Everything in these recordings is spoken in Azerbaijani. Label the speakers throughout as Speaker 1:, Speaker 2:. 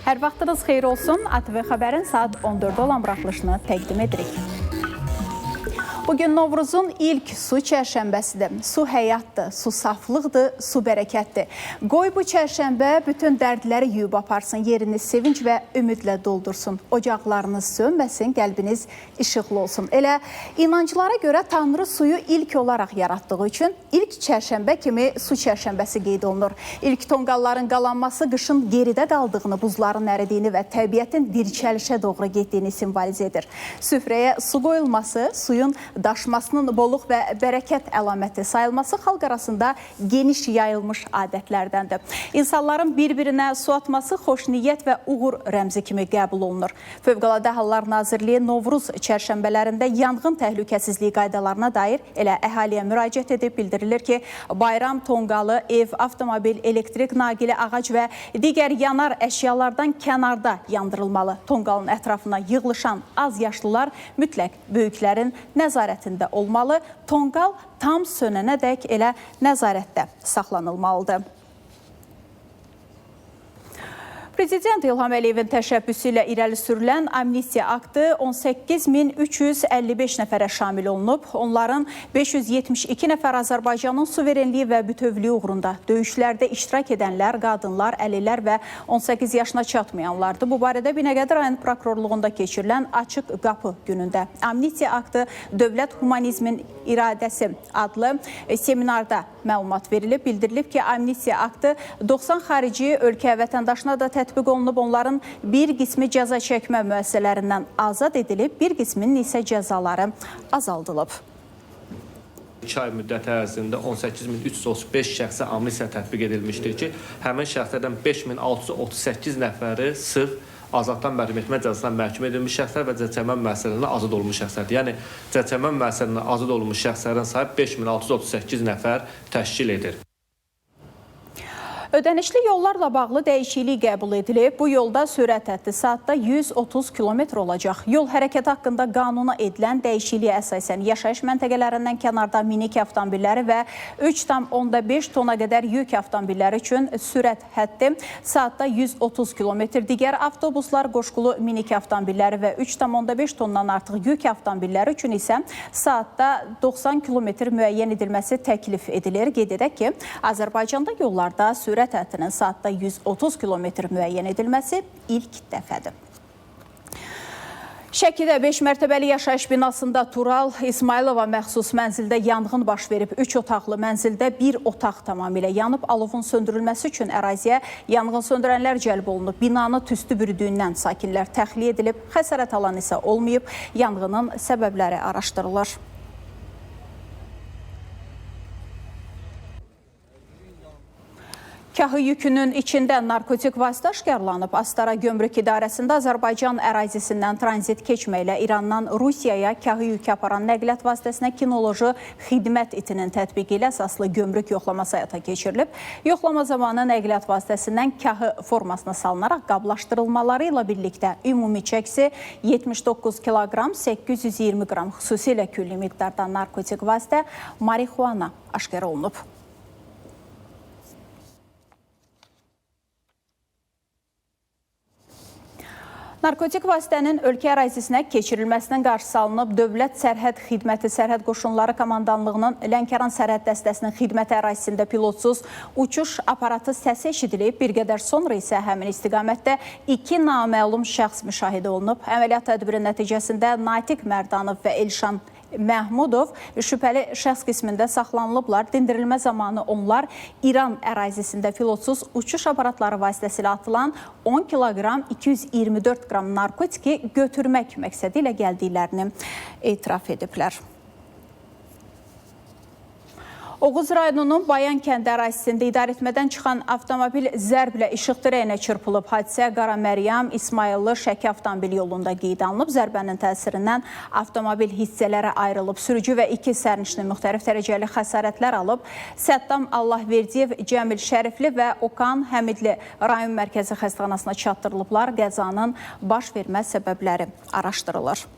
Speaker 1: Hər vaxtınız xeyir olsun. ATV Xəbərin saat 14 olan buraxılışını təqdim edirik. Bugün Novruzun ilk su çərşənbəsidir. Su həyatdır, su saflıqdır, su bərəkətdir. Qoy bu çərşənbə bütün dərdləri yuyub aparsın, yerini sevinç və ümidlə doldursun. Ocaqlarınız sönməsin, qəlbiniz işıqlı olsun. Elə inanclara görə Tanrı suyu ilk olaraq yaratdığı üçün ilk çərşənbə kimi su çərşənbəsi qeyd olunur. İlk tonqalların qalanması qışın geridə qaldığını, buzların əridiyini və təbiətin dirçəlişə doğru getdiyini simvolizə edir. Süfrəyə su qoyulması, suyun daşmasının bolluq və bərəkət əlaməti sayılması xalq arasında geniş yayılmış adətlərdəndir. İnsanların bir-birinə su atması xoş niyyət və uğur rəmzi kimi qəbul olunur. Fövqəladə Hallar Nazirliyi Novruz çərşənbələrində yanğın təhlükəsizliyi qaydalarına dair elə əhaliyə müraciət edib bildirilir ki, bayram tonqalı, ev, avtomobil, elektrik naqili, ağac və digər yanar əşyalardan kənarda yandırılmalı. Tonqalın ətrafına yığılışan az yaşlılar mütləq böyüklərin nəzarətində olmalı. Tonqal tam sönənədək elə nəzarətdə saxlanılmalıdır. Prezident İlham Əliyevin təşəbbüsü ilə irəli sürülən amnistiya aktı 18.355 nəfərə şamil olunub. Onların 572 nəfər Azərbaycanın suverenliyi və bütövlüyü uğrunda döyüşlərdə iştirak edənlər, qadınlar, əlillər və 18 yaşına çatmayanlardır. Bu barədə Binəqədi rayon prokurorluğunda keçirilən Açıq Qapı günündə amnistiya aktı Dövlət Humanizmin İradəsi adlı seminarda məlumat verilib. Bildirilib ki, amnistiya aktı 90 xarici ölkə vətəndaşına da tətbiq olunub. Onların bir qismi cəza çəkmə müəssisələrindən azad edilib, bir qisminin isə cəzaları azaldılıb.
Speaker 2: 2 ay müddət ərzində 18.335 şəxsə amnistiya tətbiq edilmişdir ki, həmin şəxslərdən 5.638 nəfəri sırf azaddan məhrum etmə cəzasına məhkum edilmiş şəxslər və cəzaçəkmə müəssisələrindən azad olunmuş şəxslərdir. Yəni, cəzaçəkmə müəssisələrindən azad olunmuş şəxslərin sayı 5638 nəfər təşkil edir.
Speaker 1: Ödənişli yollarla bağlı dəyişiklik qəbul edilib. Bu yolda sürət həddi saatda 130 km olacaq. Yol hərəkəti haqqında qanuna edilən dəyişikliyə əsasən yaşayış məntəqələrindən kənarda minik avtomobilləri və 3,5 tona qədər yük avtomobilləri üçün sürət həddi saatda 130 km. Digər avtobuslar, qoşqulu minik avtomobilləri və 3,5 tondan artıq yük avtomobilləri üçün isə saatda 90 km müəyyən edilməsi təklif edilir. Qeyd edək ki, Azərbaycanda yollarda sürət həddinin saatda 130 km müəyyən edilməsi ilk dəfədir. Şəkidə 5 mərtəbəli yaşayış binasında Tural İsmailova məxsus mənzildə yanğın baş verib. 3 otaqlı mənzildə bir otaq tamamilə yanıb. Alovun söndürülməsi üçün əraziyə yanğın söndürənlər cəlb olunub. Binanı tüstü bürüdüyündən sakinlər təxliyə edilib. Xəsarət alan isə olmayıb. Yanğının səbəbləri araşdırılır. Kahı yükünün içində narkotik vasitə aşkarlanıb. Astara Gömrük İdarəsində Azərbaycan ərazisindən tranzit keçməklə İrandan Rusiyaya kahı yük aparan nəqliyyat vasitəsinə kinoloji xidmət itinin tətbiqi ilə əsaslı gömrük yoxlaması həyata keçirilib. Yoxlama zamanı nəqliyyat vasitəsindən kahı formasına salınaraq qablaşdırılmaları ilə birlikdə ümumi çəksi 79 kiloqram 820 qram xüsusilə külli miqdarda narkotik vasitə marixuana aşkar olunub. Narkotik vasitənin ölkə ərazisinə keçirilməsinin qarşısı alınıb. Dövlət Sərhəd Xidməti Sərhəd Qoşunları Komandanlığının Lənkəran Sərhəd Dəstəsinin xidməti ərazisində pilotsuz uçuş aparatı səsi eşidilib. Bir qədər sonra isə həmin istiqamətdə 2 naməlum şəxs müşahidə olunub. Əməliyyat tədbiri nəticəsində Natiq Mərdanov və Elşan Məhmudov şübhəli şəxs qismində saxlanılıblar. Dindirilmə zamanı onlar İran ərazisində pilotsuz uçuş aparatları vasitəsilə atılan 10 kiloqram 224 qram narkotiki götürmək məqsədi ilə gəldiklərini etiraf ediblər. Oğuz rayonunun Bayan kəndi ərazisində idarəetmədən çıxan avtomobil zərblə işıq dirəyinə çırpılıb. Hadisə Qara Məryəm İsmayıllı Şəki avtomobil yolunda qeyd alınıb. Zərbənin təsirindən avtomobil hissələrə ayrılıb. Sürücü və 2 sərnişini müxtəlif dərəcəli xəsarətlər alıb. Səddam Allahverdiyev, Cəmil Şərifli və Okan Həmidli rayon mərkəzi xəstəxanasına çatdırılıblar. Qəzanın baş vermə səbəbləri araşdırılır.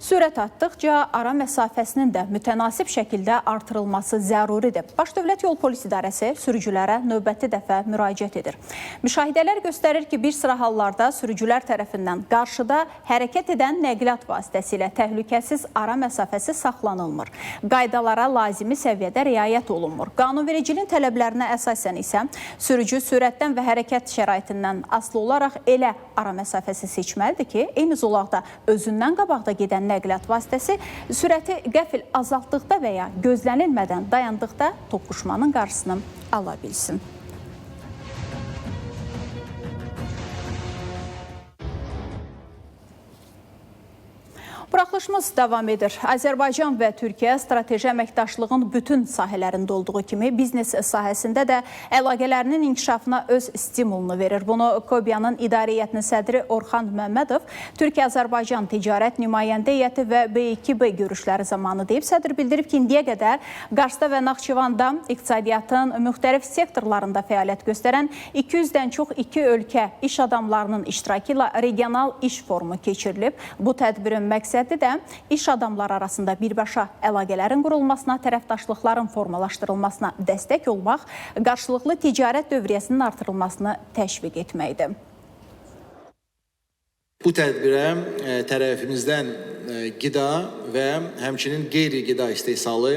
Speaker 1: Sürət artdıqca ara məsafəsinin də mütənasib şəkildə artırılması zəruridir. Baş Dövlət Yol Polis İdarəsi sürücülərə növbəti dəfə müraciət edir. Müşahidələr göstərir ki, bir sıra hallarda sürücülər tərəfindən qarşıda hərəkət edən nəqliyyat vasitəsilə təhlükəsiz ara məsafəsi saxlanılmır. Qaydalara lazımi səviyyədə riayət olunmur. Qanunvericiliyin tələblərinə əsasən isə sürücü sürətdən və hərəkət şəraitindən asılı olaraq elə ara məsafəsi seçməlidir ki, eyni zolaqda özündən qabaqda gedən nəqliyyat vasitəsi sürəti qəfil azaltdıqda və ya gözlənilmədən dayandıqda toqquşmanın qarşısını ala bilsin. Buraxılışımız davam edir. Azərbaycan və Türkiyə strateji əməkdaşlığın bütün sahələrində olduğu kimi biznes sahəsində də əlaqələrinin inkişafına öz stimulunu verir. Bunu KOBİA'nın İdarə Heyətinin sədri Orxan Məmmədov Türkiyə-Azərbaycan Ticarət Nümayəndə Heyəti və B2B görüşləri zamanı deyib. Sədr bildirib ki, indiyə qədər Qarsda və Naxçıvanda iqtisadiyyatın müxtəlif sektorlarında fəaliyyət göstərən 200-dən çox iki ölkə iş adamlarının iştirakı ilə regional iş forumu keçirilib. Bu tədbirin məqsədi də iş adamları arasında birbaşa əlaqələrin qurulmasına, tərəfdaşlıqların formalaşdırılmasına dəstək olmaq, qarşılıqlı ticarət dövriyyəsinin artırılmasını təşviq etməkdir.
Speaker 3: Bu tədbirə tərəfimizdən qida və həmçinin qeyri-qida istehsalı,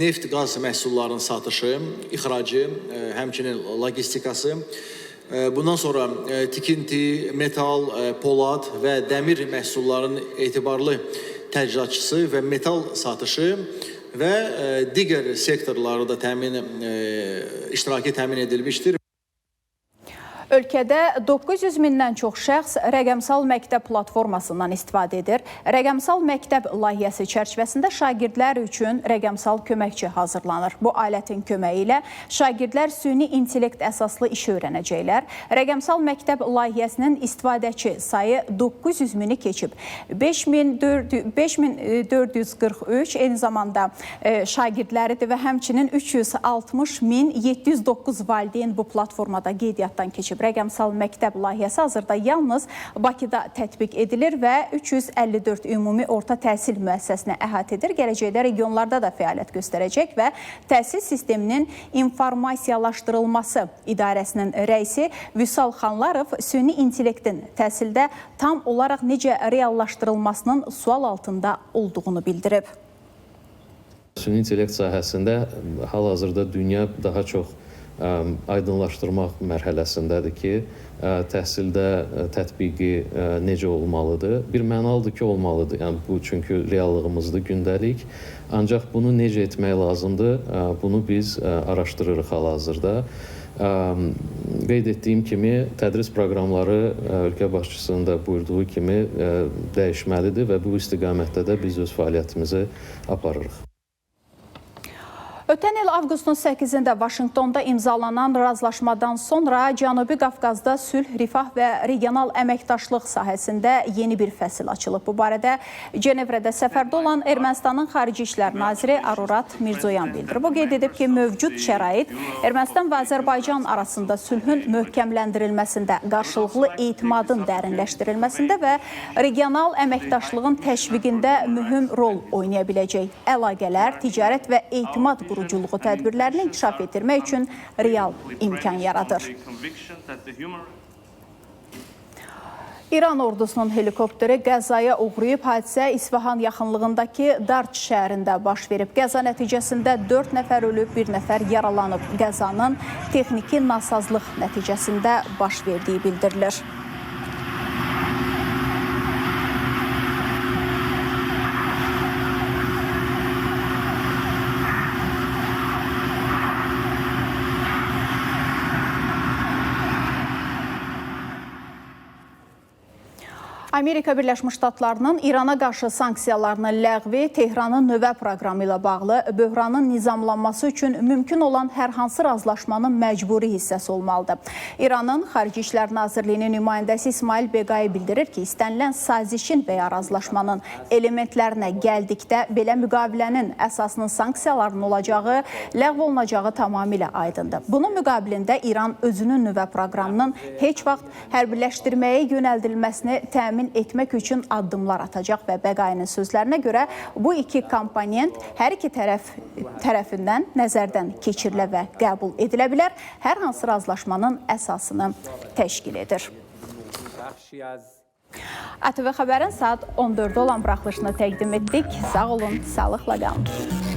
Speaker 3: neft, qaz məhsullarının satışı, ixracı, həmçinin logistikası, bundan sonra tikinti, metal, polad və dəmir məhsullarının etibarlı təchizatçısı və metal satışı və digər sektorları da iştiraki təmin edilmişdir.
Speaker 1: Ölkədə 900 mindən çox şəxs rəqəmsal məktəb platformasından istifadə edir. Rəqəmsal məktəb layihəsi çərçivəsində şagirdlər üçün rəqəmsal köməkçi hazırlanır. Bu alətin köməyi ilə şagirdlər süni intellekt əsaslı iş öyrənəcəklər. Rəqəmsal məktəb layihəsinin istifadəçi sayı 900 mini keçib. 5443 eyni zamanda şagirdləridir və həmçinin 360.709 valideyn bu platformada qeydiyyatdan keçib. Rəqəmsal məktəb layihəsi hazırda yalnız Bakıda tətbiq edilir və 354 ümumi orta təhsil müəssisəsini əhatə edir. Gələcəkdə regionlarda da fəaliyyət göstərəcək və təhsil sisteminin informasiyalaşdırılması idarəsinin rəisi Vüsal Xanlarov süni intellektin təhsildə tam olaraq necə reallaşdırılmasının sual altında olduğunu bildirib.
Speaker 4: Süni intellekt sahəsində hal-hazırda dünya daha çox aydınlaşdırmaq mərhələsindədir ki, təhsildə tətbiqi necə olmalıdır? Bir mənalıdır ki, olmalıdır. Yəni, bu çünki reallığımızdır, gündəlik. Ancaq bunu necə etmək lazımdır? Bunu biz araşdırırıq hal-hazırda. Qeyd etdiyim kimi, tədris proqramları ölkə başçısının da buyurduğu kimi dəyişməlidir və bu istiqamətdə də biz öz fəaliyyətimizi aparırıq.
Speaker 1: Ötən il avqustun 8-də Vaşinqtonda imzalanan razılaşmadan sonra Cənubi Qafqazda sülh, rifah və regional əməkdaşlıq sahəsində yeni bir fəsil açılıb. Bu barədə Cenevrədə səfərdə olan Ermənistanın Xarici İşlər Naziri Arurat Mirzoyan bildirib. O qeyd edib ki, mövcud şərait Ermənistan və Azərbaycan arasında sülhün möhkəmləndirilməsində, qarşılıqlı etimadın dərinləşdirilməsində və regional əməkdaşlığın təşviqində mühüm rol oynaya biləcək. Əlaqələr, ticarət və etimad quruculuğu tədbirlərini inkişaf etdirmək üçün real imkan yaradır. İran ordusunun helikopteri qəzaya uğrayıb, hadisə İsfahan yaxınlığındakı Darç şəhərində baş verib. Qəza nəticəsində 4 nəfər ölüb, 1 nəfər yaralanıb. Qəzanın texniki nasazlıq nəticəsində baş verdiyi bildirilir. Amerika Birləşmiş Ştatlarının İrana qarşı sanksiyalarını ləğvi Tehranın nüvə proqramı ilə bağlı böhranın nizamlanması üçün mümkün olan hər hansı razılaşmanın məcburi hissəsi olmalıdır. İranın Xarici İşlər Nazirliyinin nümayəndəsi İsmail Beqai bildirir ki, istənilən sazişin və ya razılaşmanın elementlərinə gəldikdə belə müqavilənin əsasının sanksiyaların olacağı, ləğv olunacağı tamamilə aydındır. Bunun müqabilində İran özünün nüvə proqramının heç vaxt hərbiləşdirməyə yönəldilməsini təmin təmin etmək üçün addımlar atacaq və Bəqainin sözlərinə görə bu iki komponent hər iki tərəfindən nəzərdən keçirilə və qəbul edilə bilər, hər hansı razılaşmanın əsasını təşkil edir. ATV Xəbərin saat 14-də olan buraxılışını təqdim etdik. Sağ olun, sağlıqla qalın.